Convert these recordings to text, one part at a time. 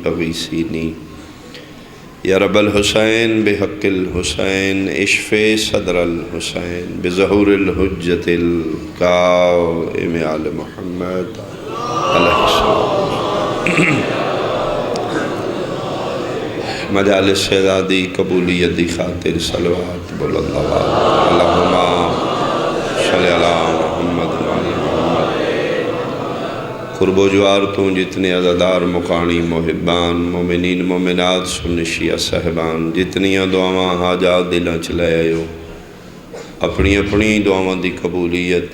اغیثینی یا رب الحسین بحق الحسین اشف صدر الحسین بظہور الحجت القائم آل محمد علیہ السلام۔ مجالس شہزادی قبولیت دی خاطر صلوات بلند آواز اللہم صلی علی محمد وعلی محمد۔ قرب و جوار تو جتنے عزادار مقانی محبان مومنین مومنات سن شیعہ صاحبان جتنیاں دعاواں حاجات دلاں چلے آئے اپنی اپنی دعاواں دی قبولیت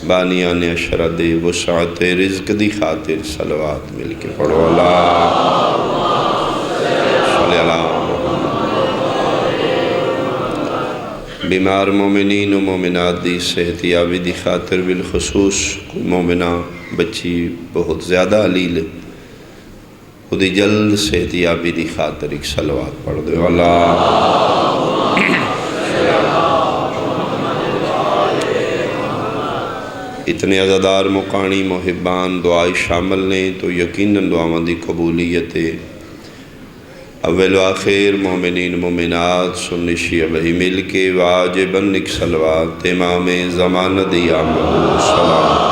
بانیان اشرد وسعت رزق دی خاطر صلوات مل کے پڑھو اللہ صلی اللہ بیمار مومنین و مومنات دی صحت یابی دی خاطر بالخصوص کوئی مومنہ بچی بہت زیادہ علیل خودی جلد صحت یابی دی خاطر ایک صلوات پڑھ دے اللہ۔ اتنے عزادار مقانی محبان دعائی شامل نے تو یقیناً دعاواں دی قبولیت اول و آخر مومنین مومنات سن شیعہ بہی مل کے واجباً ایک صلوات امام زمانہ دی آمد سلام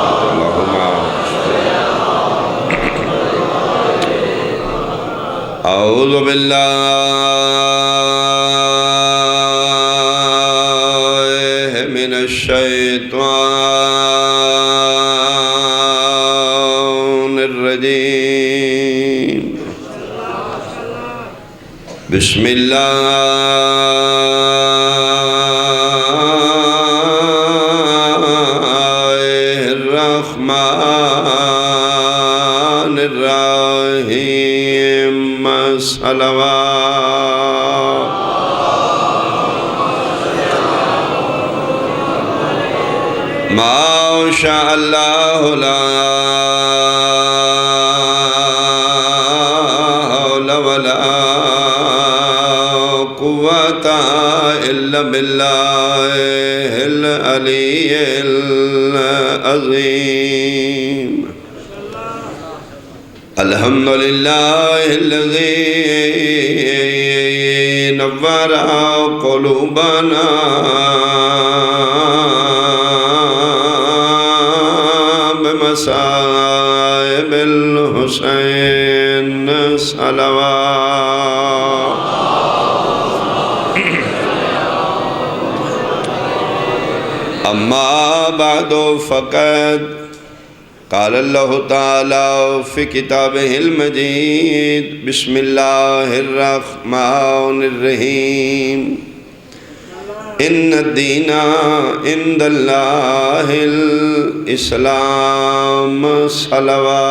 اعوذ باللہ من الشیطان الرجیم بسم اللہ الرحمن الرحیم صلوات ما شاء اللہ لا حول ولا قوة الا باللہ العلی العظیم۔ الحمدللہ الذی نور قلوبنا بمصائب الحسین صلوات۔ اما بعد فقد قال اللہ تعالی فی کتابہ المجید بسم اللہ الرحمن الرحیم ان الدین عند اللہ الاسلام صلوات۔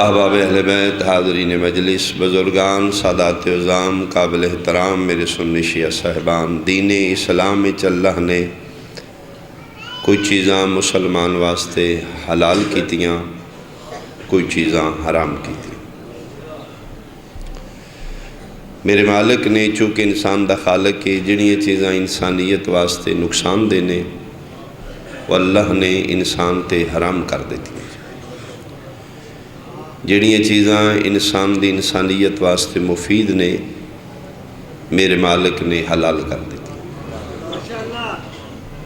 احباب اہل بیت حاضرین مجلس بزرگان سادات عظام قابل احترام میرے سنی شیعہ صاحبان دین اسلام میں اللہ نے کوئی چیزاں مسلمان واسطے حلال کیتیاں کوئی چیزاں حرام کیتیاں۔ میرے مالک نے چونکہ انسان دا خالق ہے جنہیں چیزاں انسانیت واسطے نقصان دینے واللہ نے انسان تے حرام کر دیتی جڑیاں چیزاں انسان دی انسانیت واسطے مفید نے میرے مالک نے حلال کر دیتی۔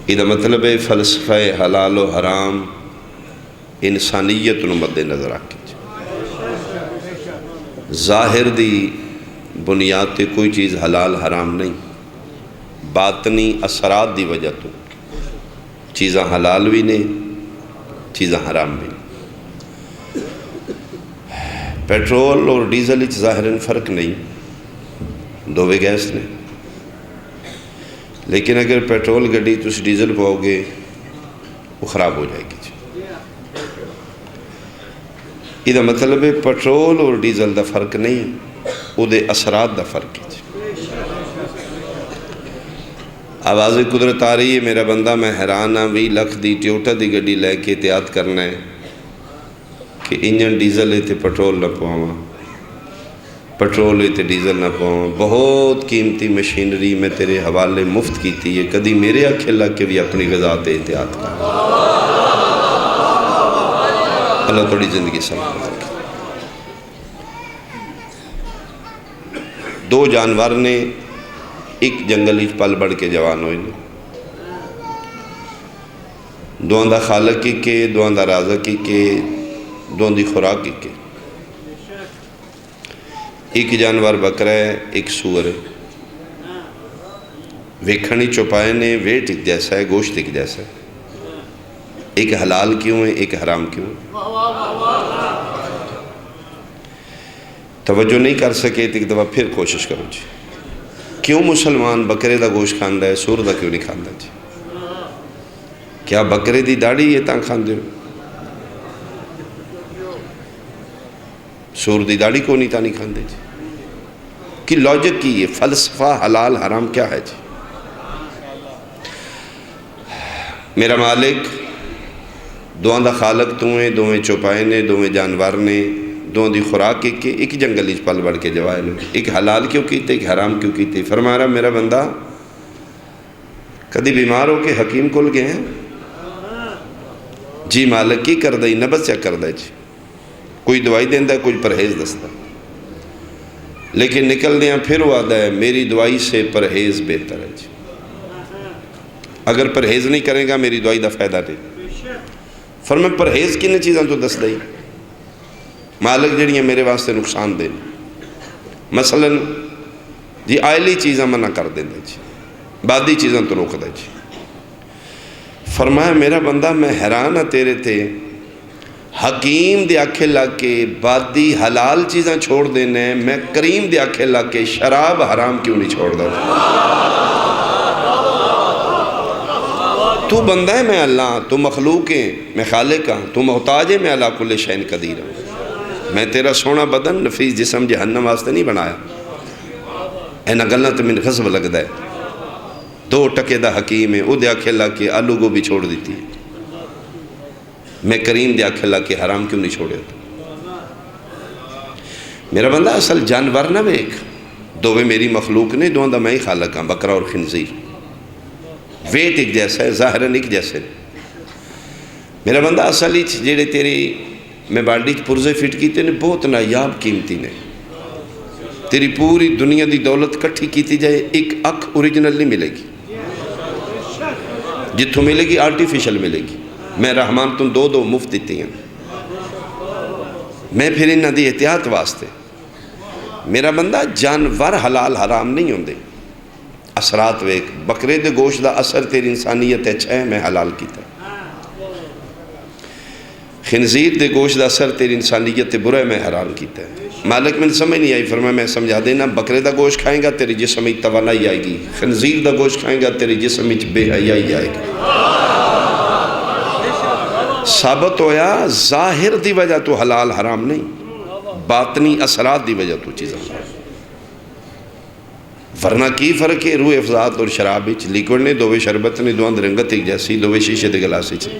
یہ مطلب ہے فلسفہ حلال و حرام انسانیت نو مد نظر رکھ ظاہر دی بنیاد تے کوئی چیز حلال حرام نہیں، باطنی اثرات دی وجہ تو چیزاں حلال بھی نے چیزاں حرام بھی۔ پیٹرول اور ڈیزل اچ ظاہراً فرق نہیں، دووے گیس نے، لیکن اگر پیٹرول گڈی تس ڈیزل پاؤ گے وہ خراب ہو جائے گی۔ یہ مطلب ہے پیٹرول اور ڈیزل دا فرق نہیں، وہ دے اثرات دا فرق ہے۔ آواز قدرت آ رہی ہے میرا بندہ میں حیران ہاں 20 لاکھ دی ٹیوٹا دی گڈی لے کے احتیاط کرنا ہے کہ انجن ڈیزل ہے تے پیٹرول نہ پواواں، پٹرول تے ڈیزل نہ پاؤں، بہت قیمتی مشینری میں تیرے حوالے مفت کیتی ہے، کدی میرے آنکھیں لگ کے بھی اپنی غذا تے احتیاط کر۔ اللہ تھوڑی زندگی سلامت رکھے۔ دو جانور نے ایک جنگل ہی پل بڑھ کے جوان ہوئے نے، دوان دا خالق کی کے، دوان دا رازق کی کے، دوان دی خوراک کی کے۔ ایک جانور بکرا ہے، ایک سور ہے، ویکھنی چوپائے نے ویٹ ایک جیسا ہے، گوشت ایک جیسا ہے، ایک حلال کیوں ہے، ایک حرام کیوں ہے۔ توجہ نہیں کر سکے تو ایک دفعہ پھر کوشش کرو جی، کیوں مسلمان بکرے دا گوشت کھاندا ہے، سور دا کیوں نہیں کھاندا جی؟ کیا بکرے دی داڑھی یہ تاں کھاندے ہو؟ سور دی داڑھی کو نہیں تاں نہیں کھاندے جی؟ کی لاجک کی یہ فلسفہ حلال حرام کیا ہے جی؟ میرا مالک دوان دا خالق تو ہیں، دویں چوپائے نے، دویں جانور نے، دوان دی خوراک ایک جنگل ہی پل بڑھ کے جوائے نے، ایک حلال کیوں کیتے، ایک حرام کیوں کیتے۔ فرما رہا میرا بندہ کدی بیمار ہو کے حکیم کل گئے ہیں؟ جی مالک کی کر دائی نبض چیک کر دائی جی، کوئی دوائی دیندہ ہے، کوئی پرہیز دستا، لیکن نکل دیا پھر وعدہ ہے میری دوائی سے پرہیز بہتر ہے جی، اگر پرہیز نہیں کرے گا میری دوائی دا فائدہ نہیں۔ فرمائے پرہیز کی نہیں چیزاں تو دس دائی مالک جڑیاں میرے واسطے نقصان دیں، مثلا جی آئلی چیزاں منع کر دیں جی، بادی چیزاں تو روک دے جی۔ فرمایا میرا بندہ میں حیران ہاں تیرے تے، حکیم دے آکھے لگ کے بادی حلال چیزاں چھوڑ دینے، میں کریم دے آکھے لگ کے شراب حرام کیوں نہیں چھوڑ دا؟ تو بندہ ہے میں اللہ، تو مخلوق ہے میں خالق ہاں، تو محتاج ہے میں اللہ کل شین قدیر ہوں۔ میں تیرا سونا بدن نفیس جسم جہنم واسطے نہیں بنایا، اینا گلنا تو من غضب لگ ہے۔ دو ٹکے دا حکیم ہے، او دے آکھے اللہ کے آلو کو بھی چھوڑ دیتی ہے، میں کریم دے آکھے اللہ کے حرام کیوں نہیں چھوڑے ہوتا؟ میرا بندہ اصل جانور نہ بیک، دووے میری مخلوق نے، دوان دا میں ہی خالق ہاں، بکرا اور خنزیر، ویٹ ایک جیسا ہے، ظاہراً ایک جیسے۔ میرا بندہ اصل ہی جیڑے تیری میں باڈی پرزے فٹ کیتے نے بہت نایاب قیمتی نے، تیری پوری دنیا دی دولت کٹھی کیتی جائے ایک اکھ اوریجنل نہیں ملے گی، جتوں ملے گی آرٹیفیشل ملے گی۔ میں رحمان تم دو مفت دیتی ہیں، میں پھر انہاں دی احتیاط واسطے۔ میرا بندہ جانور حلال حرام نہیں ہوندے، اثرات ویک، بکرے دے گوشت دا اثر تیری انسانیت اچھا ہے میں حلال کیتا، خنزیر دے گوشت دا اثر تیری انسانیت برا ہے میں حرام کیتا ہے۔ مالک میں سمجھ نہیں آئی، فرمایا میں سمجھا دینا، بکرے دا گوشت کھائیں گا تیری جسم میں توانائی آئے گی، خنزیر دا گوشت کھائیں گا تیری جسم میں بے حیائی آئے گی۔ ثابت ہویا ظاہر دی وجہ تو حلال حرام نہیں، باطنی اثرات دی وجہ تو چیز حلال، ورنہ کی فرق ہے روح افضات اور شراب ہی لیکوڑ نے، دووے شربت نے، دوان درنگت ایک جیسی، دووے شیشے دے گلاسی چھے،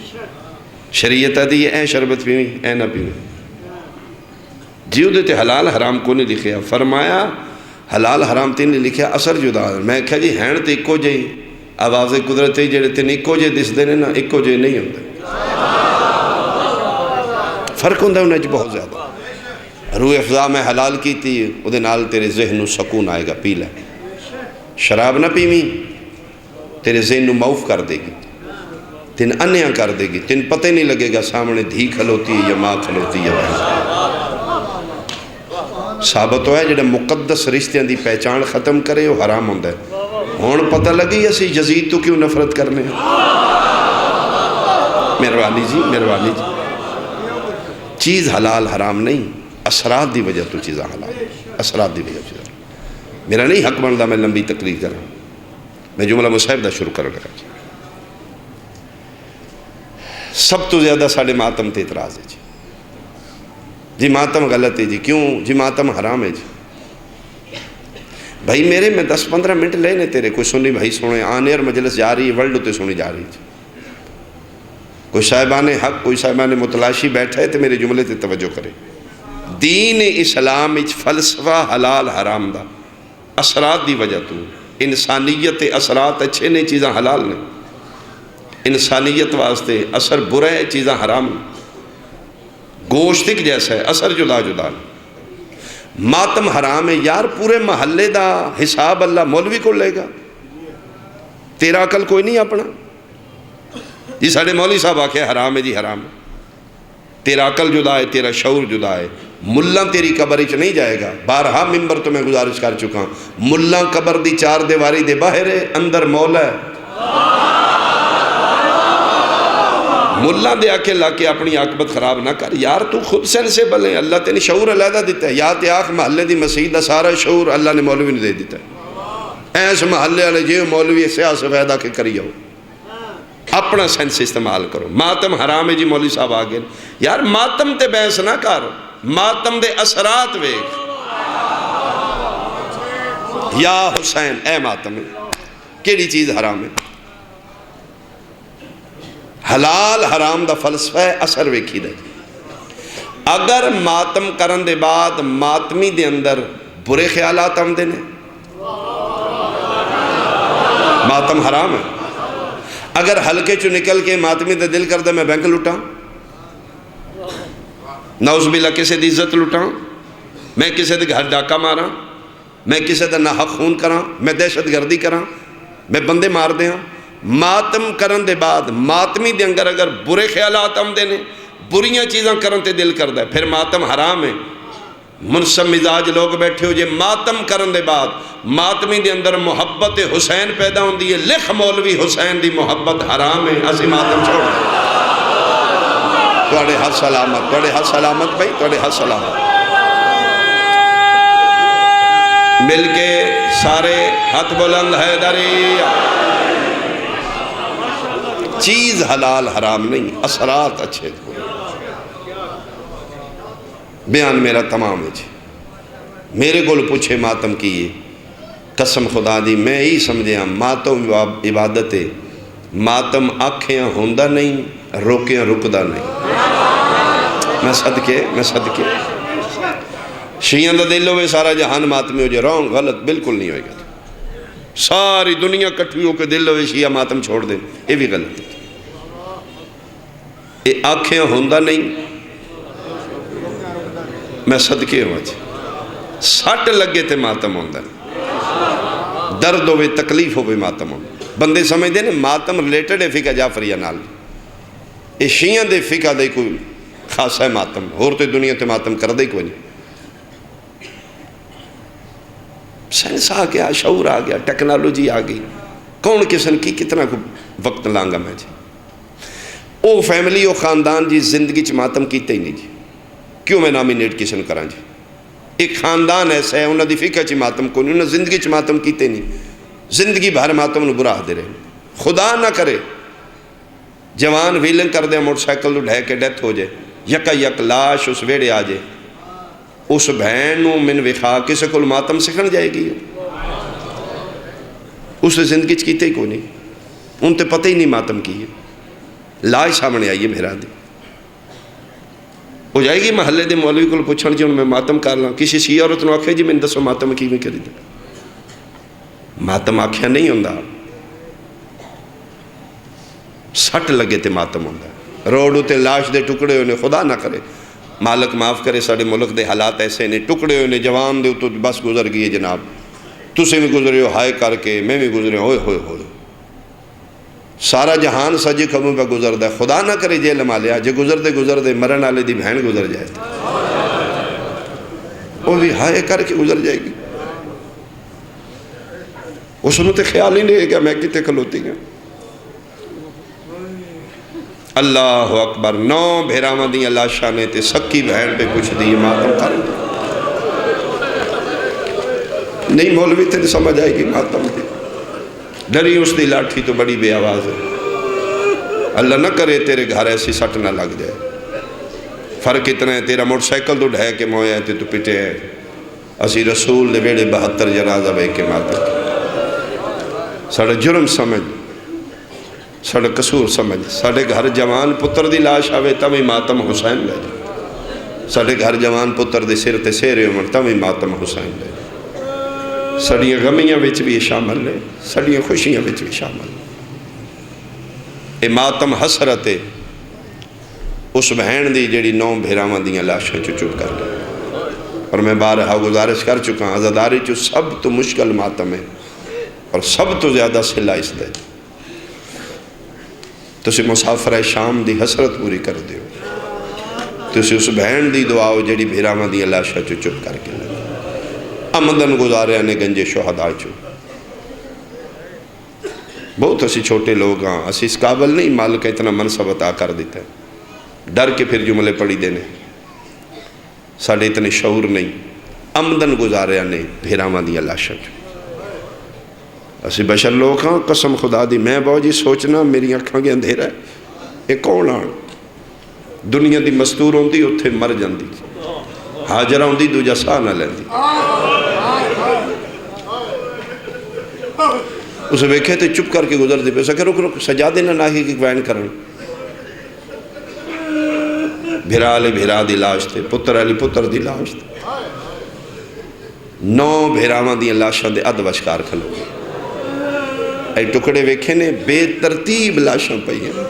شریعت دی اے شربت پیویں اے نہ پیویں جیو دیتے حلال حرام کو نہیں لکھیا۔ فرمایا حلال حرام تین نہیں لکھیا، اثر جدا۔ میں کہا جی ہین تے ایکو جائی آواز قدرت جڑے تین ایکو جے دس دینے نا ایکو جے نہیں ہوندے، فرق ہوندہ انہیں بہت زیادہ۔ روح افضا میں حلال کی تھی ادھے نال تیرے ذہن سکون آئے گا، پی لے شراب نہ پیویں تیرے ذہن معاف کر دے گی، تین انیاں کر دے گی، تین پتہ نہیں لگے گا سامنے دھی کھلوتی ہے یا ماں کھلوتی ہے۔ ثابت ہوا ہے جڑا مقدس رشتیاں دی پہچان ختم کرے وہ حرام ہوندہ ہے۔ ہون پتہ لگی اسی یزید تو کیوں نفرت کرنے ہیں؟ مہربانی جی، مہربانی جی، چیز حلال حرام نہیں، اثرات دی وجہ تو چیزاں حلال، اثرات دی وجہ چیزاں۔ میرا نہیں حق بندا میں لمبی تقریر کروں، میں جملہ مصاحب دا شروع کر لگا جی۔ سب تو زیادہ ساڑھے ماتم تے اعتراض ہے جی ماتم غلط ہے جی، کیوں جی ماتم حرام ہے جی۔ بھائی میرے میں 10-15 منٹ لینے تیرے، کوئی سنی بھائی سنے، آن ایئر مجلس جا رہی ہے، ورلڈ تے سنی جا رہی ہے، کوئی صاحبان حق، کوئی صاحبان متلاشی بیٹھا ہے تو میرے جملے تے توجہ کرے۔ دین اسلام اچ فلسفہ حلال حرام دا اثرات دی وجہ تو انسانیت اثرات اچھے نے چیزاں حلال نے، انسانیت واسطے اثر برا ہے چیزاں حرام نے، گوشت ایک جیسا ہے اثر جدا جدا ہے۔ ماتم حرام ہے یار، پورے محلے دا حساب اللہ مولوی کو لے گا، تیرا عقل کوئی نہیں اپنا جی ساڑھے مولوی صاحب آکھے حرام ہے جی حرام ہے، تیرا عقل جدا ہے، تیرا شعور جدا ہے۔ ملہ تیری قبر اچ نہیں جائے گا، بارہا ممبر تو میں گزارش کر چکا ہوں، ملہ قبر دی چار دیواری دے باہر ہے، اندر مولا ہے۔ ملہ دے آکے لا کے اپنی عاقبت خراب نہ کر یار، تو خود سینسیبل ہے، اللہ تینے شعور علیحدہ دیتا ہے، یا تے آخ محلے دی مسجد دا سارا شعور اللہ نے مولوی نے دے دیتا ہے، ایس محلے والے جیو مولوی سیاس فیدہ کے کری جاؤ، اپنا سینس استعمال کرو۔ ماتم حرام ہے جی مولوی صاحب آگے یار، ماتم تے بحث نہ کر، ماتم دے اثرات ویکھ۔ یا حسین اے ماتم ہے کیڑی چیز حرام ہے؟ حلال حرام دا فلسفہ ہے اثر ویکھی دے۔ اگر ماتم کرن دے بعد ماتمی دے اندر برے خیالات آمدے نے، ماتم حرام ہے۔ اگر ہلکے چو نکل کے ماتمی دے دل کر دے میں بینک لٹاں، نعوذ باللہ کسے دی عزت لٹاں، میں کسے دے گھر ڈاکہ ماراں، میں کسے دے ناحق خون کراں، میں دہشت گردی کراں، میں بندے مار دیاں، ماتم کرن دے بعد ماتمی دے انگر اگر برے خیالات آمدے نے، بریاں چیزاں کرن تے دل کر دے، پھر ماتم حرام ہے۔ منصب مزاج لوگ بیٹھے ہو جے ماتم کرن دے بعد ماتمی دے اندر محبت حسین پیدا ہوندی ہے، لکھ مولوی حسین دی محبت حرام ہے، اسی ماتم چھوڑ دیں۔ توڑے حد سلامت، توڑے حد سلامت بھائی، توڑے حد سلامت۔ مل کے سارے ہاتھ بلند حیدری۔ چیز حلال حرام نہیں، اثرات اچھے تھے۔ بیان میرا تمام ہے جی، میرے کو پوچھے ماتم کیے، قسم خدا دی میں ہی سمجھے ماتم عبادت ہے، ماتم آنکھیں ہوندہ نہیں، روکیں رکدہ نہیں۔ میں صدقے شیعہ دا دل ہوئے سارا جہان ماتمی ہو جائے، رونگ غلط بالکل نہیں ہوئے گا، ساری دنیا کٹھی ہو کے دل ہوئے شیعہ ماتم چھوڑ دیں، یہ بھی غلط ہے۔ یہ آنکھیں ہوندہ نہیں، میں صدقے ہوں آج سٹ لگے تے ماتم ہوندہ نہیں، درد ہوئے تکلیف ہوئے ماتم ہوندہ۔ بندے سمجھ دے نا ماتم ریلیٹڈ ہے فقہ جعفریہ نال، یہ شیعہ دے فقہ دے کوئی خاصا ہے ماتم، اور تو دنیا تے ماتم کر دے کوئی نہیں۔ سائنس آ گیا، شعور آ گیا، ٹیکنالوجی آ گئی، کون کسن کی کتنا وقت لانگا میں جی۔ او فیملی او خاندان جی زندگی چ ماتم کیتے ہی نہیں جی، کیوں میں نامینیٹ کسن کران جی؟ ایک خاندان ایسا ہے انہوں دی فقہ چ ماتم کو نہیں، انہوں زندگی چ ماتم کیتے نہیں، زندگی بھر ماتم نو برا دے رہے۔ خدا نہ کرے جوان ویلن کر دے موٹر سائیکل ڈھے کے ڈیتھ ہو جائے، یکا یک لاش اس ویڑے آ جائے، اس بہن نو من وخا کسے کل ماتم سکھن جائے گی، اس نے زندگی چ کیتے ہی کو نہیں، ان تے پتہ ہی نہیں ماتم کی ہے۔ لاش سامنے آئیے میرا دی ہو جائے گی محلے دے مولوی کو پوچھن جی میں ماتم کر لاں، کسی شیعہ عورت نو آکھے جی میں دسو ماتم کی میں کری دے، ماتم آکھیا نہیں ہوندہ، سٹ لگے تے ماتم ہوندہ۔ روڈ تے لاش دے ٹکڑے ہونے، خدا نہ کرے مالک معاف کرے ساڑھے ملک دے حالات ایسے نے، ٹکڑے ہونے جوان دے تو بس گزر گئی جناب، تسے بھی گزرے ہو ہائے کر کے، میں بھی گزرے ہوئے ہوئے ہوئے، سارا جہان سجے کموں پہ گزر دے، خدا نہ کرے جیل مالیا جے گزر دے مرن آلے دی بہن گزر جائے وہ بھی ہائے کر کے گزر جائے گی، اس نے تے خیال ہی نہیں ہے کہ میں کتے کھلوتی گا۔ اللہ اکبر، 9 بھیراواں دی اللہ شانے تے سکی بہن پہ کچھ دی ماتم کر نہیں، مولوی تے سمجھ آئے گی ماتم دی، ڈری اس دی لاٹھی تو بڑی بے آواز ہے، اللہ نہ کرے تیرے گھر ایسی سٹ نہ لگ جائے۔ فرق اتنا ہے تیرا موٹر سائیکل تو ڈھے کے مویا ہے تو پٹے ہے، اسی رسول نے بیڑے 72 جنازہ بے کے ماتم کی، ساڑھا جرم سمجھ، ساڑھا قصور سمجھ، ساڑھے گھر جوان پتر دی لاش آوے تب ہی ماتم حسین لے جائے، ساڑھے گھر جوان پتر دے سر تے سیرے عمر تمہیں ماتم حسین دے سڑیاں غمیاں وچ بھی شامل لے سڑیاں خوشیاں وچ بھی شامل لے اے ماتم حسرت ہے اس بہن دی جڑی 9 بھیراواں دیاں لاشاں چپ کر لے اور میں بارہا گزارش کر چکا ہوں عزاداری چو سب تو مشکل ماتم ہے اور سب تو زیادہ صلہ اس دے تسی مسافرہ شام دی حسرت پوری کر دیو تسی اس بہن دی دعاؤ جڑی بھیراواں دی لاشاں چپ کر کے لے آمدن گزارے نے گنج شہداء چو بہت اسی چھوٹے لوگ ہاں اسی اس قابل نہیں مال کا اتنا منصب عطا کر دیتا ہے ڈر کے پھر جملے پڑھی دینے ساڑھے اتنے شعور نہیں آمدن گزارے نے بھیراواں دی لاشاں چو اسی بشر لوگ ہاں قسم خدا دی میں بہو جی سوچنا میری اکھاں کے اندھیرا ہے یہ کون آن دنیا دی مستور ہوندی اتھے مر جاندی حاجرہ ہوندی دوجہ ساہ نہ لیندی اسے ویکھے تھے چپ کر کے گزر دے پہ سکے رک رک سجادے نہ ناہی کی وین کرن بھیرا علی بھیرا دی لاش تے پتر علی پتر دی لاش تے 9 بھیراواں دی لاشاں دے اد وشکار کھلو اے ٹکڑے ویکھے نے بے ترتیب لاشاں پئی ہیں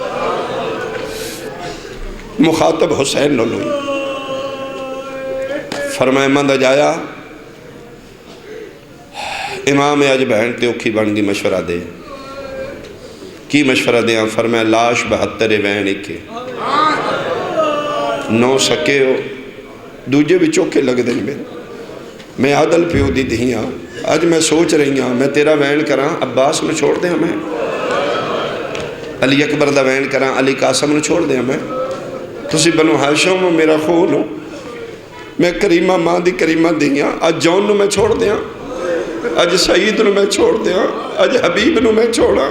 مخاطب حسین نہ لوئی فرمائے مند جایا امام اج بہن تے اوکھی بن گی مشورہ دے کی مشورہ دے فرمائے لاش 72 وین ایکے 9 سکے ہو دوجے بھی چوکے لگ دیں میں عادل پیو دی دہیاں آج میں سوچ رہی ہوں میں تیرا وین کراں عباس میں چھوڑ دیں ہمیں علی اکبر دا وین کراں علی قاسم میں چھوڑ دیں ہمیں تسی بنو ہاشم میرا خون ہو میں کریمہ ماں دی کریمہ دہیاں آج جون نو میں چھوڑ دیں آج سعید نو میں چھوڑ دیں آج حبیب نو میں چھوڑا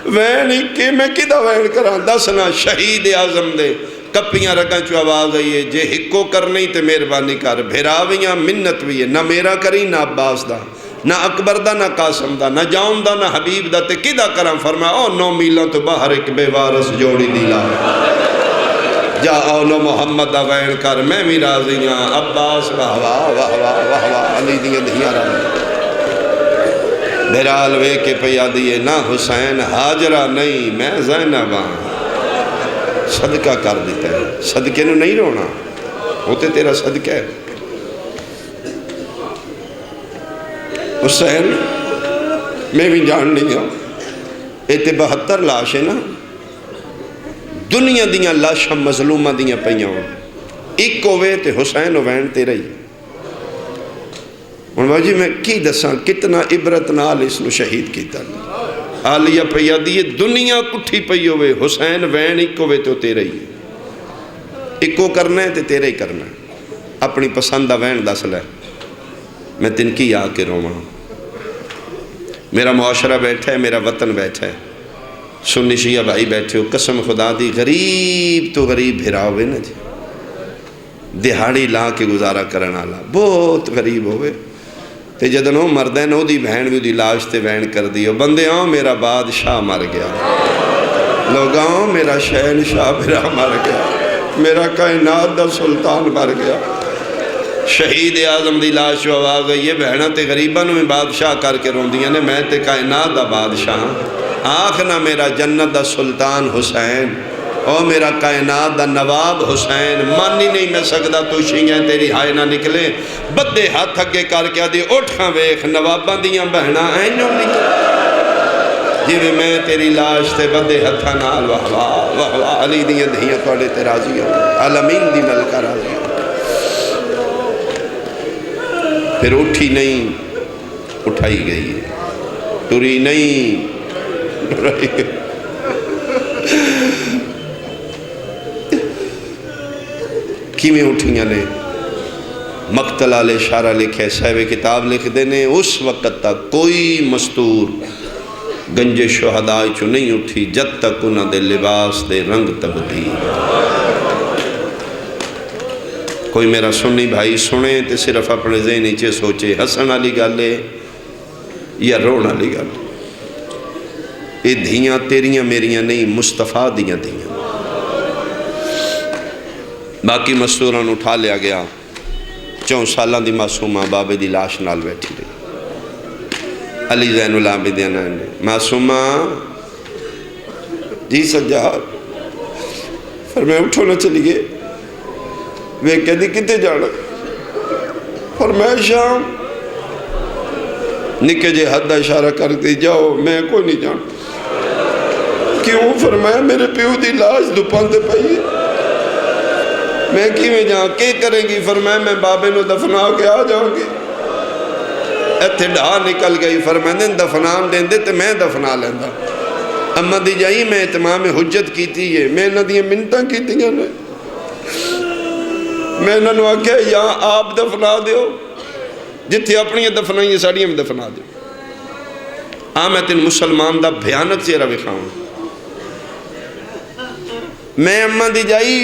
وین ہی کہ میں کدہ وین کراں دسنا شہید اعظم دے کپیاں رکھاں چو آواز آئیے جے ہکو کر نہیں تے مہربانی کر بھیراویاں منت بھی ہے نہ میرا کری نہ عباس دا نہ اکبر دا نہ قاسم دا نہ جاؤن دا نہ حبیب دا تے کدہ کراں فرمایا او 9 میلوں تو باہر ایک بے وارس جوڑی دیلا جا اولو محمد دا وین کر میں بھی راضی ہاں عباس واہ واہ واہ واہ واہ واہ علی دیئے دہیاں رہا بہرحال وے کے پیا دیئے نہ حسین حاجرہ نہیں میں زینب ہاں صدقہ کر دیتا ہے صدقے نو نہیں رونا ہوتے تیرا صدقہ ہے حسین میں بھی جان نہیں ہوں ایتے 72 لاش ہے نا دنیا دیاں لاشاں مظلومہ دیاں پہیاں ہوں ایک ہوئے تے حسین وین تیرا ہی انہوں جی میں کی دساں کتنا عبرت نال اس نو شہید کیتا آلیہ پیا دیئے دنیا کٹھی پئی ہوئے حسین وین ایک ہوئے تو تیرے ہی ایک کو کرنا ہے تو تیرے ہی کرنا ہے اپنی پسندہ وین دس لے میں تنکی آ کے رواں میرا معاشرہ بیٹھا ہے میرا وطن بیٹھا ہے سنی شیعہ بھائی بیٹھے ہو قسم خدا دی غریب تو غریب بھیرا ہوئے نا جی دہاڑی لا کے گزارا کرنا لا بہت غریب ہوئے تے جدنوں مردین ہو دی بہن بھی دی لاش تے وین کر دیو بندے آؤں میرا بادشاہ مر گیا لوگ آؤں میرا شہنشاہ میرا مر گیا میرا کائنات دا سلطان مر گیا شہید اعظم دی لاش جو آواز گئی یہ بہنہ تے غریبان میں بادشاہ کر کے روندیاں نے میں تے کائنات دا بادشاہ آنکھ نہ میرا جنت دا سلطان حسین او میرا کائنات دا نواب حسین مانی نہیں میں سکدا تو شنگیں تیری ہائے نہ نکلے بدے ہاتھ اگے کر کے دی اٹھاں ویخ نواباں دیاں بہناں اینوں نکلے جی میں تیری لاش تے بدے ہاتھاں نال واہ واہ واہ واہ علی دیاں دھیاں توڑے تے راضی ہوں عالمین دی ملکہ راضی ہوں پھر اٹھی نہیں اٹھائی گئی ٹری نہیں ٹرائی گئی کیویں اٹھیاں نے مقتل علی اشارہ لکھے صاحب کتاب لکھ دینے اس وقت تک کوئی مستور گنج شہداء چو نہیں اٹھی جب تک انہاں دے لباس دے رنگ تبدیل کوئی میرا سنی بھائی سنے تے صرف اپنے ذہن نیچے سوچے ہسن علی گالے یا رونا علی گالے یہ دھیاں تیریاں میریاں نہیں مصطفیٰ دیاں دھیاں باقی مستوراں نوں اٹھا لیا گیا 4 سالاں دی معصومہ بابے دی لاش نال بیٹھی رہی علی زین العابدین نے معصومہ جی سجاد فرمایا اٹھو نہ چلی گئے وہ کہہ دی کتے جانا فرمایا شام نکے جے حد اشارہ کر دی جاؤ میں کوئی نہیں جانا کیوں فرمایا میرے پیو دی لاش دپان دے پئی میں کی میں جہاں کی کریں گی فرمایا میں بابے نو دفنا کے آ جاؤں گی ایتھے ڈھا نکل گئی فرمایا دفنان دیں دے تے میں دفنا لیندہ اما دی جائی میں اتمام حجت کی تھی یہ میں نہ دیئے منتاں کی تھی نے میں نہ نوا کہا یا آپ دفنا دیو جتھے اپنی دفنائیں ساڑیاں میں دفنا دیو آمت مسلمان دا بھیانت چہرہ بکھاؤں میں اما دی جائی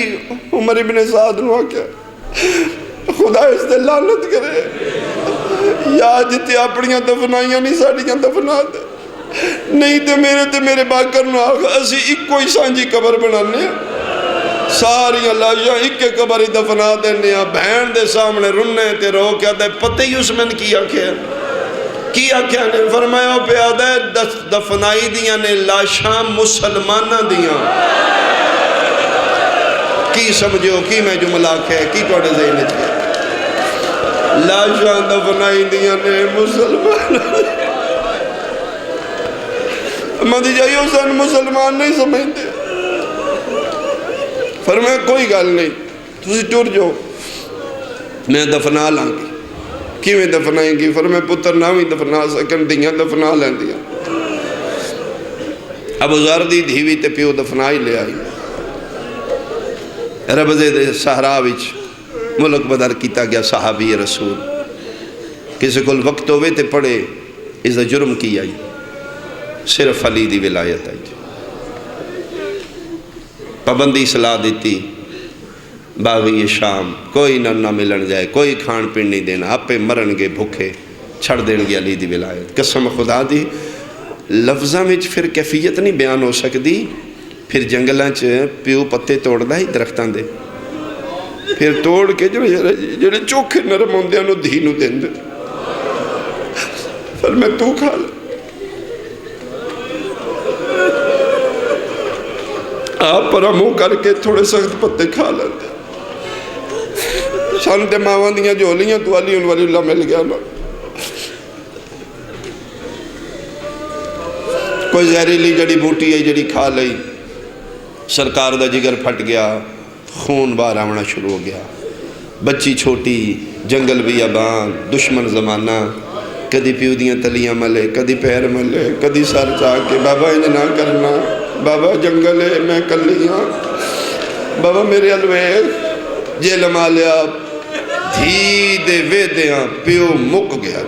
عمر ابن سعد نوا کہا خدا اس دے لعنت کرے یا جتھے اپنی دفنائیاں نہیں ساڑیاں دفنا دے نہیں تے میرے باکر نو آخ اسی ایک کوئی سانجی قبر بنانے ساری لاشاں ایک قبر ہی دفنا دینے بہن دے سامنے رننے تے رو کیا دے پتہ ہی اس میں کیا نے فرمایا پہ آدھے دفنائی دیاں نے لاشاں مسلمانہ دیاں کی سمجھو کی میں جملہ کہے کی توڑے ذہنے چاہے لاشاں دفنائی دیاں نے مسلمانہ مدی جائیو سن مسلمان نہیں سمجھتے فرمایا کوئی گل نہیں تسی ٹور جو میں دفنا لانگی کیویں دفنائیں گی فرمایا پتر ناوی دفنا سکن دیاں دفنا لیں دیا ابو ذر دی دھیوی تے پیو دفنائی لے آئی ربزے دے سہرا وچ ملک بدر کیتا گیا صحابی رسول کسی کل وقت ہوئے تے پڑے اس دا جرم کی آئی صرف علی دی ولایت آئی پابندی صلاح دیتی باغی شام کوئی نہ ملن جائے کوئی کھان پین نہیں دینا اپے مرن گے بھوکے چھڑ دین گے علی دی ولایت قسم خدا دی لفظاں میں پھر کیفیت نہیں بیان ہو سکتی پھر جنگلاں پیو پتے توڑ دا ہی درختاں دے پھر توڑ کے جڑے چوکھے نرم ہوندے انہوں دھی نو دین دے پھر میں تو کھا لے آپ پر منہ کر کے تھوڑے سخت پتے کھا لیتے شانتے ماوان دیاں جولیاں تو علی اللہ مل گیا نا کوئی زہریلی جڑی بوٹی ہے جڑی کھا لئی سرکار دا جگر پھٹ گیا خون باہر آونا شروع ہو گیا بچی چھوٹی جنگل بیابان دشمن زمانہ کدی پیو دیاں تلیاں ملے کدی پیر ملے کدی سر چاہ کے بابا انہیں نہ کرنا بابا جنگل ہے میں کر لیاں بابا میرے الوے جیل مالیا دھی دے وے دیاں پیو مک گیا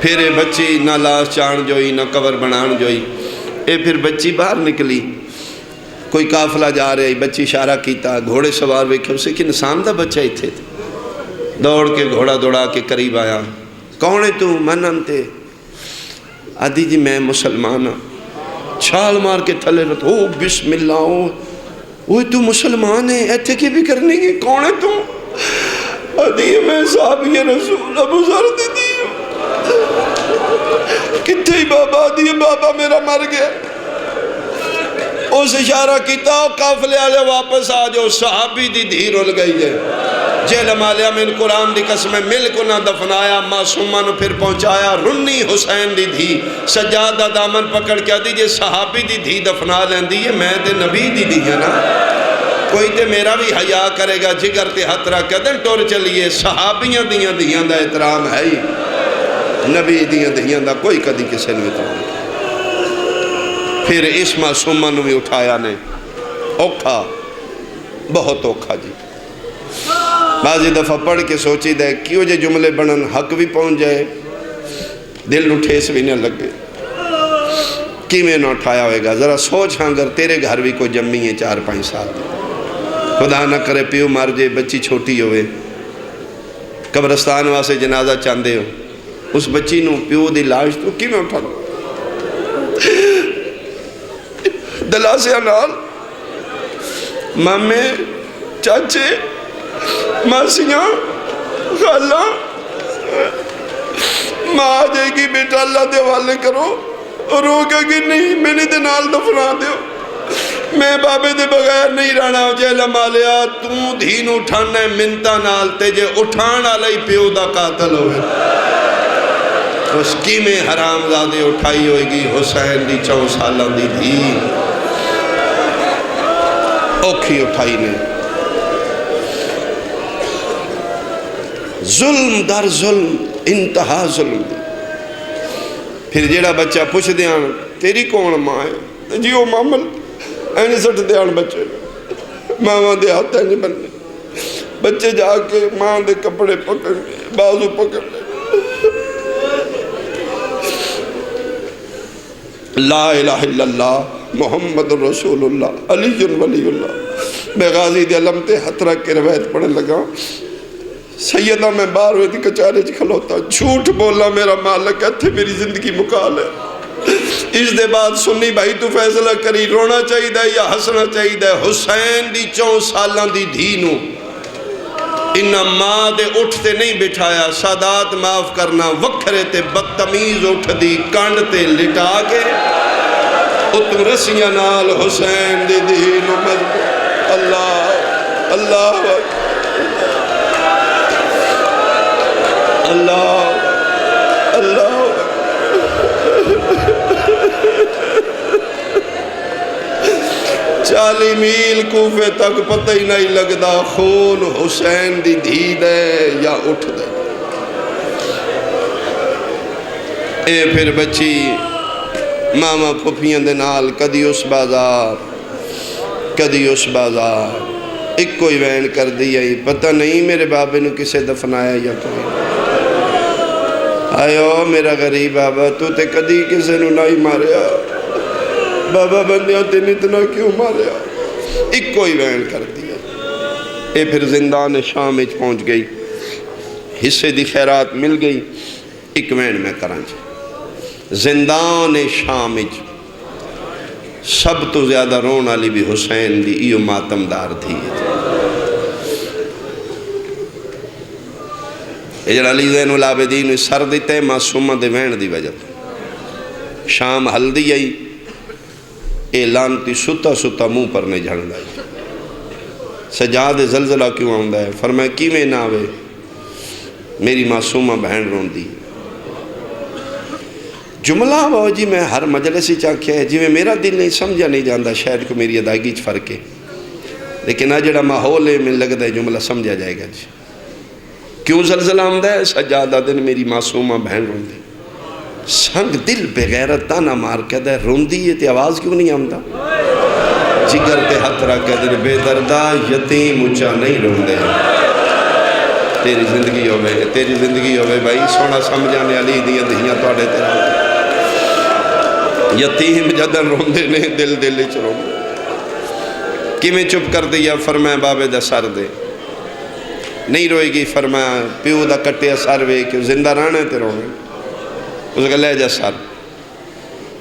پھر بچی نہ لاش چان جوئی نہ قبر بنان جوئی اے پھر بچی باہر نکلی کوئی قافلہ جا رہی بچی اشارہ کیتا گھوڑے سوار ویکھے اسے کہ انسان دا بچہ ہی تھے دوڑ کے گھوڑا دوڑا کے قریب آیا کون ہے تو من انتے آدھی جی میں مسلمان ہوں چھال مار کے تھلے رہتا او بسم اللہ اوہ تو مسلمان ہے ایتھے کی بھی کرنے کی کون ہے تو آدھی میں صحابی رسول ابو ذر دی کتھے ہی بابا آدھی بابا میرا مر گیا اس اشارہ کیتا قافلے آجا واپس آجو صحابی دی دھی رول گئی جائے جیل مالیا میں قرآن دی قسمیں مل کو نہ دفنایا معصومہ نو پھر پہنچایا رنی حسین دی دھی سجادہ دامن پکڑ کیا دیجئے صحابی دی دھی دفنا لیں دیئے میں تے نبی دی دی ہے نا کوئی تے میرا بھی حیاء کرے گا جگر تے حترہ کدن ٹور چلیے صحابیاں دیاں دیاں دا احترام ہے ہی نبی دیاں دیاں دا کوئی کدی کسے نو احترام پھر اس معصومہ نو بھی اٹھایا نے اوکھا بہت اوکھا جی بعضی دفعہ پڑھ کے سوچی دے کیوں جے جملے بنن حق بھی پہنچ جائے دل نو ٹھیس بھی نہ لگے کی میں نہ اٹھایا ہوئے گا ذرا سوچ ہاں اگر تیرے گھر بھی کوئی جمی ہے 4-5 سال خدا نہ کرے پیو مار جے بچی چھوٹی ہوئے قبرستان واسے جنازہ چاندے ہو اس بچی نو پیو دی لاش تو کی میں اٹھا لو دلاسے انال مامے چاچے ماسیاں خالہ ماں آ جائے گی بیٹا اللہ دے حوالے کرو، اور وہ کہے گی نہیں میرے دے نال دفنا دیو، میں بابے دے بغیر نہیں رہنا۔ جیلا مالیا تو دھین اٹھانا ہے منتا نال تے جے اٹھانا لئی پیو دا قاتل ہوئے، اس کی میں حرام زادے اٹھائی ہوئے گی حسین دی 4 سالہ دی دھی اوکھی اٹھائی نے۔ ظلم در ظلم انتہا ظلم دی۔ پھر جیڑا بچہ پوچھ دیان تیری کون ماں ہے؟ جی وہ معامل اینی سٹ دیان بچے ماں دے ہاتھ اینی بننے، بچے جا کے ماں دے کپڑے پکڑ بازو پکڑ لا الہ الا اللہ محمد رسول اللہ علی ولی اللہ۔ میں غازی دے علم تے ہتھ رکھ کے روایت پڑھنے لگا، سیدہ میں باہر ہوئی تھی کچارے کھلوتا، جھوٹ بولا میرا مالک ہے میری زندگی مکال ہے۔ اس دے بعد سنی بھائی تو فیصلہ کری رونا چاہیے دا یا ہسنا چاہیے دا۔ حسین دی 4 سالاں دی دھینو انہاں ماں دے اٹھتے نہیں بٹھایا، سادات معاف کرنا وکھرے تے بدتمیز اٹھ دی کانڈ تے لٹا کے اتم رسیاں نال حسین دی دھینو مضبوط۔ اللہ اللہ اللہ اللہ 40 میل کوفے تک پتہ ہی نہیں لگدا خون حسین دی دھی دے یا اٹھ دے۔ اے پھر بچی ماما پھپیاں دے نال کدی اس بازار کدی اس بازار، ایک کوئی وین کر دیا ہی پتہ نہیں میرے بابے نو کسے دفنایا یا کوئی آئیو میرا غریب بابا تو تے کدی کسے نو نہیں ماریا، بابا بندیاں تین اتنا کیوں ماریا، ایک کوئی وین کر دیا۔ اے پھر زندان شام اچ پہنچ گئی، حصے دی خیرات مل گئی، ایک وین میں کرانچ زندان شام اچ سب تو زیادہ رون علی بھی حسین دی ایو ماتمدار تھی۔ اجر علی زین العابدین سر دیتے معصومہ دے وین دی وجہ شام ہلدی آئی، اے لانتی ستا ستا منہ پر نہیں جھڑ دائی، سجاد زلزلہ کیوں آندہ ہے؟ فرمایا کیویں نہ آوے میری معصومہ بہن رون دی۔ جملہ وہ جی میں ہر مجلسی چاکیا ہے جی میں میرا دل نہیں سمجھا نہیں جاندہ شاید کو میری ادائیگی چھ فرق ہے، لیکن آجڑا ماحول ہے میں لگتا ہے جملہ سمجھا جائے گا جی۔ کیوں زلزلہ آمدہ ہے؟ سجادہ دن میری معصومہ بہن رون دی، سنگ دل بے غیرت تانا مار کہتا ہے رون دی یہ تے آواز کیوں نہیں آمدہ؟ جگر تے ہتھ رکھ کہتے ہیں بے دردہ یتیم اچھا نہیں رون دے۔ تیری زندگی ہوئے بھائی سونا سمجھانے علی دیاں دہیاں توڑے تیرا یتیم جدن رون دے نے دل چ رون دے۔ کیویں چپ کر دیا؟ فرمایا بابے دا سر دے، نہیں روئے گی، فرمایا پیو دا کٹیا سر وے کہ زندہ رہنا ہے تے رونے، اس کا لے جا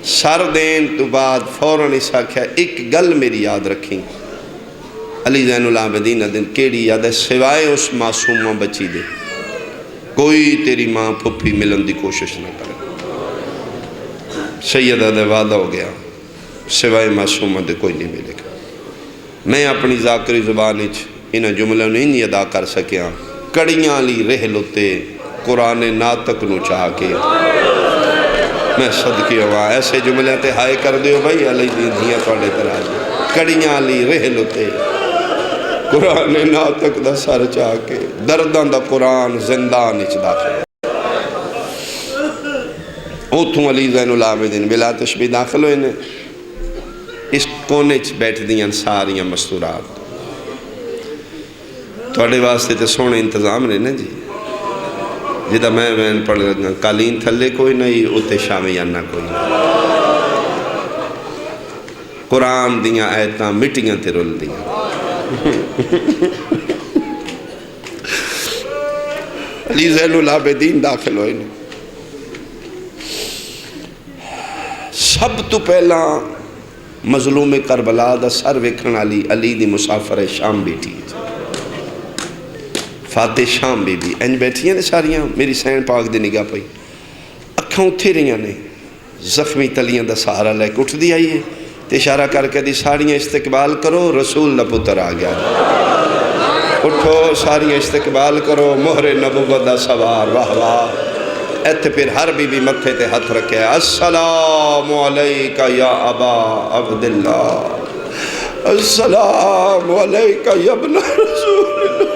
سر دین تو بعد فوراً اس آکھیا ایک گل میری یاد رکھیں علی زین العابدین دن کیڑی یاد ہے سوائے اس معصومہ بچی دے کوئی تیری ماں پھپھی ملن دی کوشش نہ کرے۔ سیدہ دے وعدہ ہو گیا سوائے معصومہ دے کوئی نہیں ملے گا۔ میں اپنی ذاکری زبان انہیں جملوں نے نہیں ادا کر سکیا، کڑیاں لی رہ لتے قرآن ناتک نو چاہ کے میں صدقی ہوا ایسے جملے تے ہائے کر دیو بھائی علی دھیاں توڑے تراج کڑیاں لی رہ لتے قرآن ناتک دا سر چاہ کے دردان دا قرآن زندان اچ داخل اوتھوں علی زین العابدین بلا تشبیہ داخل ہوئے نے اس کونے چ بیٹھ دیاں ساریاں مستورات توڑے واسطے تے سونے انتظام نے نا جی جدہ میں پڑھ لگا قالین تھلے کوئی نہیں اتے شامیانہ کوئی نہیں قرآن دیاں آیتاں مٹیاں تے رول دیاں علی زین العابدین داخل ہوئے نے سب تو پہلا مظلوم کربلا دا سر ویکھن والی علی دی مسافر شام بیٹھی فاتح شام بی بی انج بیٹھیاں نے ساریاں میری سین پاک دی نگاہ پئی اکھاں اتھے رہیاں نے زخمی تلیاں دا سہارا لے کے اٹھ دی آئیے تے اشارہ کر کے دی ساریاں استقبال کرو رسول دا پتر آ گیا اٹھو ساریاں استقبال کرو مہر نبوت دا سوار واہ واہ ایتھے پھر ہر بی بی متھے تے ہاتھ رکھے السلام علیکہ یا ابا عبداللہ السلام علیکہ یا ابن رسول اللہ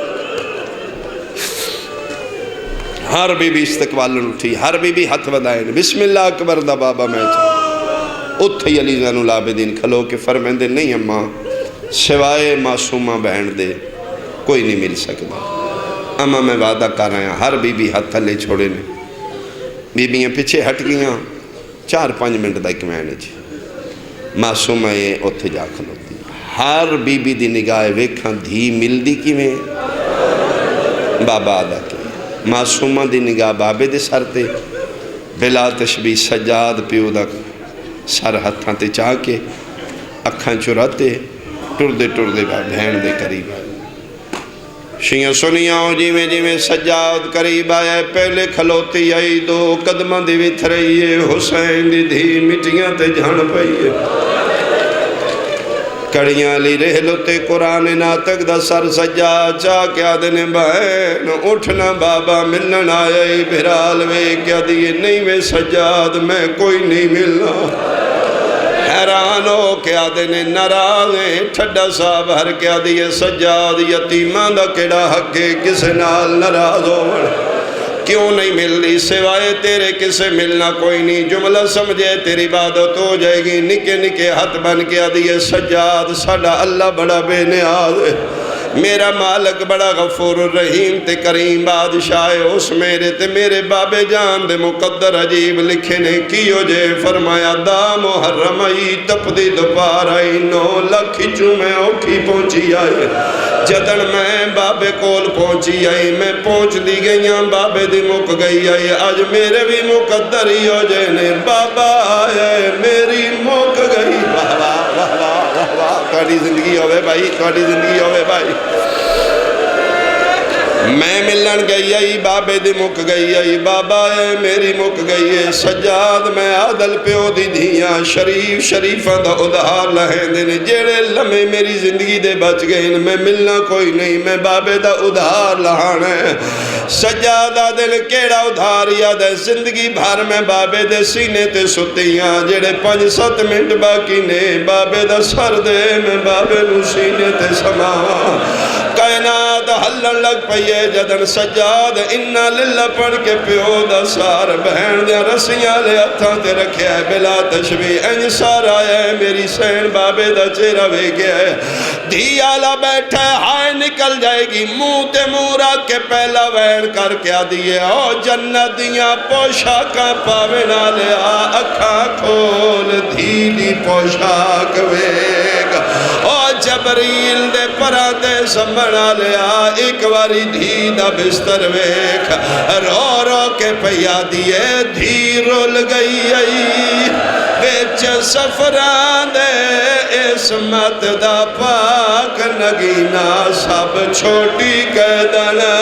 ہر بی بی استقبال اٹھی ہر بی بی ہاتھ ودائیں بسم اللہ اکبر دا بابا میں چاہوں اتھے علی زین العابدین کھلو کے فرمیندے نہیں اماں سوائے معصومہ بہن دے کوئی نہیں مل سکتا اما میں وعدہ کر رہا ہوں ہر بی بی ہاتھ تھلے چھوڑے نے بی بیاں پیچھے ہٹ گیاں 4-5 منٹ دا ایک مہینے جی معصومہ یہ اتھے جا کھلوتی ہر بی بی دی نگاہ ویکھاں دھی مل دی کی میں بابا آدھا کی معصومہ دی نگاہ بابے دے سر تے بلا تشبیح سجاد پیو دا سر ہتھاں تے چاہ کے اکھاں چراتے ٹردے بہن دے قریب آئے شیعہ سنیاں جی میں سجاد قریب آئے پہلے کھلوتی آئی 2 قدمہ دی ویتھ رہیے حسین دی دھی مٹیاں تے جھڑ پئیے کڑیاں لی رہلوتے قرآن ناتک دا سر سجاد چاہ کیا دینے بہن اٹھنا بابا ملن آئے بھرال وے کیا دیئے نہیں میں سجاد میں کوئی نہیں ملنا حیران ہو کیا دینے نرازیں ٹھڈا صاحب ہر کیا دیئے سجاد یتیمان دا کڑا حقے کسے نال نراز ہو کیوں نہیں ملنی سوائے تیرے کسے ملنا کوئی نہیں جملہ سمجھے تیری عبادت ہو جائے گی نکے نکے ہاتھ بن کے دیئے سجاد ساڑا اللہ بڑا بے نیاز ہے میرا مالک بڑا غفور الرحیم تے کریم بادشاہ اس میرے تے میرے بابے جان دے مقدر عجیب لکھے نے کیو جے فرمایا دا محرم آئی تپ دی دوپار آئی 9 لکھ میں اوکھی پہنچی آئے جدن میں بابے کول پہنچی آئی میں پہنچ دی گئیاں بابے دی مک گئی آئی آج میرے بھی مقدر ہی ہو جائے نے بابا آئے میری مک گئی واہ واہ واہ واہ واہ تھوڑی زندگی ہوئے بھائی تھوڑی زندگی ہوئے بھائی میں ملن گئی آئی بابے دی مک گئی آئی بابا ہے میری مک گئی ہے سجاد میں عادل پیو دی دھیاں شریفہ دا ادھار لہیں دینے جیڑے لمحے میری زندگی دے بچ گئے میں ملنا کوئی نہیں میں بابے دا ادھار لہانا ہے سجادہ دل کیڑا ادھار یاد ہے زندگی بھر میں بابے دے سینے تے ستیاں جیڑے 5-7 منٹ باقی نے بابے دا سر دے میں بابے نو سینے تے سماں کائنات ہلن لگ پئیے جدن سجاد انہا للہ پڑھ کے پیو دا سار بہن دیا رسیاں لے ہتھاں تے رکھے ہے بلا تشبیح انج سار آیا ہے میری سین بابے دا چہرہ وے گیا ہے دھی آلہ بیٹھا ہے ہائے نکل جائے گی منہ تے مورا کے پہلا وین کر کے دیئے او جنت دیاں پوشاکاں پاوے نہ لیا اکھاں کھول دھیلی پوشاک ویگ او جبریل دے پرا دے سمبنا لیا ایک واری دھی دا بستر ویکھ رو رو کے پیا دیئے دھی رول گئی آئی بیچ سفران دے اسمت دا پاک نگینا سب چھوٹی قیدنا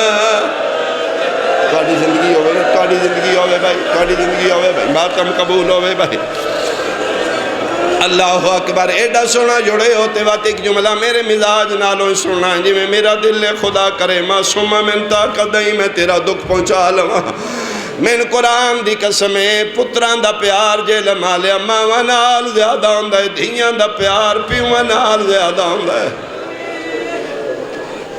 تھوڑی زندگی ہوئے تھوڑی زندگی ہوئے بھائی تھوڑی زندگی ہوئے بھائی ماتم قبول ہوئے بھائی اللہ اکبر ایڈا سونا جڑے ہوتے وقت ایک جملہ میرے مزاج نالوں سننا ہے جی میں میرا دل خدا کرے معصومہ من طاقت نہیں میں تیرا دکھ پہنچا لوا من قرآن دی قسمیں پتران دا پیار جے لما لیا ماں نال زیادہ ہوندہ ہے دھیاں دا پیار پیوں نال زیادہ ہوندہ ہے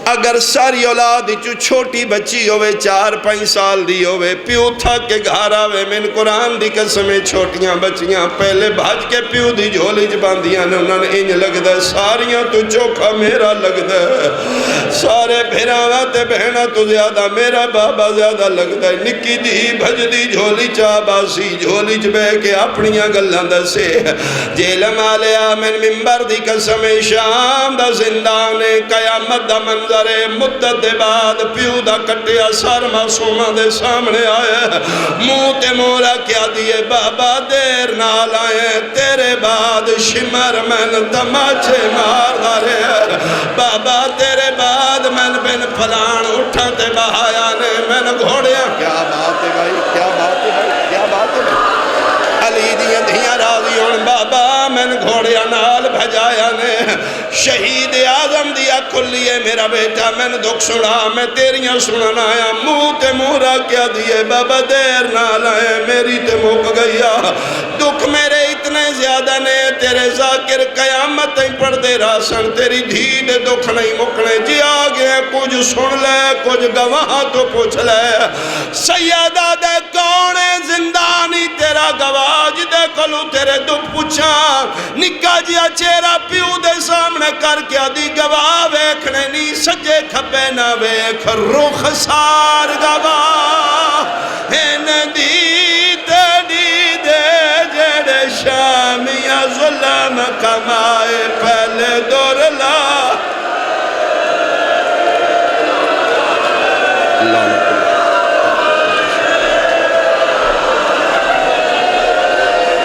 اگر ساری اولاد چو چھوٹی بچی ہوئے 4-5 سال دی ہوئے پیو تھا کے گھر آوے من قرآن دی قسمیں چھوٹیاں بچیاں پہلے بھاج کے پیو دی جھولی جباندیاں نے انہوں نے انج لگ دے ساریاں تو چوکھا میرا لگ دے سارے بھیراوہ تے بہنہ تو زیادہ میرا بابا زیادہ لگ دے نکی دی بھج دی جھولی چاباسی جھولی جبے کے اپنیاں گلان دا سے جیلم آلیا من ممبر دی قسمیں شام دا زندان قیامت دا منظر منظر مدت دے بعد پیو دا کٹیا سر معصومہ دے سامنے آیا منہ تے مورا کیا دیے بابا دیر نال آئے تیرے بعد شمر من تماچے مار دارے بابا تیرے بعد من بن پھلان اٹھا تے بہایا نے من گھوڑیا کیا بات ہے بھائی کیا بات ہے بھائی کیا بات ہے بھائی علی دیاں دھیاں راضی ہون بابا من گھوڑیا نال بھجایا نے شہید اعظم دیا کھلیے میرا بیٹا من دکھ سنا میں تیریاں سننا آیا منہ تے مورا کیا دیے بابا دیر نال آئے میری تے مک گیا دکھ میرے اتنے زیادہ نے تیرے ذاکر قیامت ہی پڑھ دے راسن تیری دھی دے دکھ نہیں مکنے جی آگے کچھ سن لے کچھ گواہ تو پوچھ لے سیدہ دے کونے زندانی تیرا گواہ جدے کلو تیرے دکھ پوچھا نکا جیا چیرا پیو دے سامنے کر کیا دی گواہ ویکھنے نہیں سجے کھپے نہ ویکھ رخ سار گواہ ہن دی تیڑی دے جڑے شامیہ ظلم کمائے پہلے دو